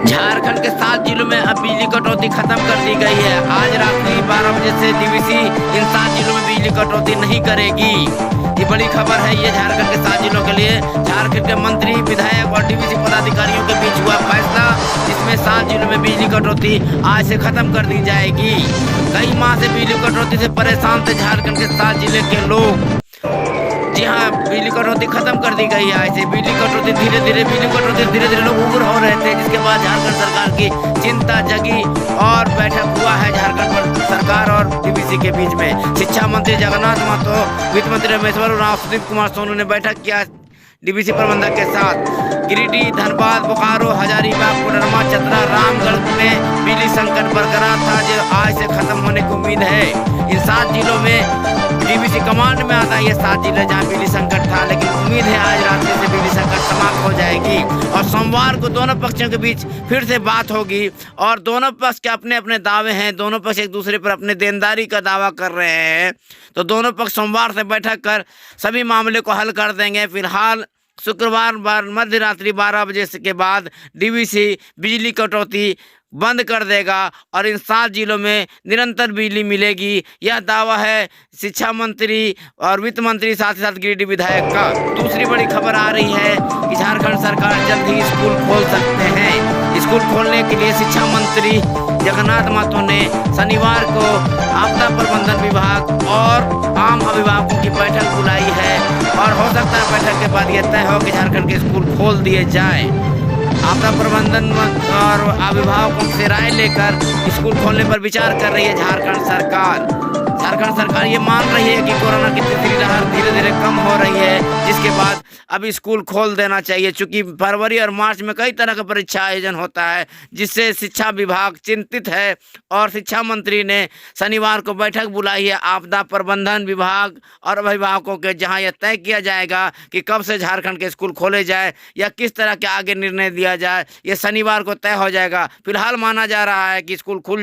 झारखंड के 7 जिलों में अब बिजली कटौती खत्म कर दी गई है। आज रात्रि 12 बजे से डीवीसी इन 7 जिलों में बिजली कटौती नहीं करेगी। ये बड़ी खबर है। ये झारखंड के 7 जिलों के लिए झारखंड के मंत्री, विधायक और डीवीसी पदाधिकारियों के बीच हुआ फैसला, जिसमें 7 जिलों में बिजली कटौती आज से खत्म कर दी जाएगी। कई माह से बिजली कटौती से परेशान थे झारखंड के 7 जिले के लोग। जी हाँ, बिजली कटौती खत्म कर दी गई है। ऐसे बिजली कटौती धीरे धीरे लोग उग्र हो रहे थे, जिसके बाद झारखंड सरकार की चिंता जगी और बैठक हुआ है झारखंड सरकार और डीवीसी के बीच में। शिक्षा मंत्री जगन्नाथ महतो, वित्त मंत्री रमेश्वर उरांव, सुदीप कुमार सोनू ने बैठक किया डीवीसी प्रबंधक के साथ। गिरिडीह, धनबाद, बोकारो, हजारीबाग, कोडरमा, चतरा, रामगढ़ में बिजली संकट बरकरार था, जो आज से खत्म होने की उम्मीद है। इन 7 जिलों में डीवीसी कमांड में आता है। ये 7 जिले जहाँ बिजली संकट था, लेकिन उम्मीद है आज रात से बिजली संकट समाप्त हो जाएगी और सोमवार को दोनों पक्षों के बीच फिर से बात होगी। और दोनों पक्ष के अपने अपने दावे हैं, दोनों पक्ष एक दूसरे पर अपने देनदारी का दावा कर रहे हैं, तो दोनों पक्ष सोमवार से बैठक कर सभी मामले को हल कर देंगे। फिलहाल शुक्रवार मध्य रात्रि 12 बजे के बाद डीवीसी बिजली कटौती बंद कर देगा और इन 7 जिलों में निरंतर बिजली मिलेगी। यह दावा है शिक्षा मंत्री और वित्त मंत्री, साथ ही साथ गिरिडीह विधायक का। दूसरी बड़ी खबर आ रही है कि झारखंड सरकार जल्द ही स्कूल खोल सकते हैं। स्कूल खोलने के लिए शिक्षा मंत्री जगन्नाथ महतो ने शनिवार को आपदा प्रबंधन विभाग और आम अभिभावकों की बैठक बुलाई है और हो सकता है बैठक के बाद यह तय हो कि झारखंड के स्कूल खोल दिए जाए। आपदा प्रबंधन और अभिभावकों से राय लेकर स्कूल खोलने पर विचार कर रही है झारखंड सरकार। झारखंड सरकार ये मान रही है कि कोरोना की तीसरी लहर धीरे धीरे कम हो रही है, जिसके बाद अब स्कूल खोल देना चाहिए। चूंकि फरवरी और मार्च में कई तरह का परीक्षा आयोजन होता है, जिससे शिक्षा विभाग चिंतित है और शिक्षा मंत्री ने शनिवार को बैठक बुलाई है आपदा प्रबंधन विभाग और अभिभावकों के, जहां यह तय किया जाएगा कि कब से झारखंड के स्कूल खोले जाए या किस तरह के आगे निर्णय दिया जाए। यह शनिवार को तय हो जाएगा। फिलहाल माना जा रहा है कि स्कूल खुल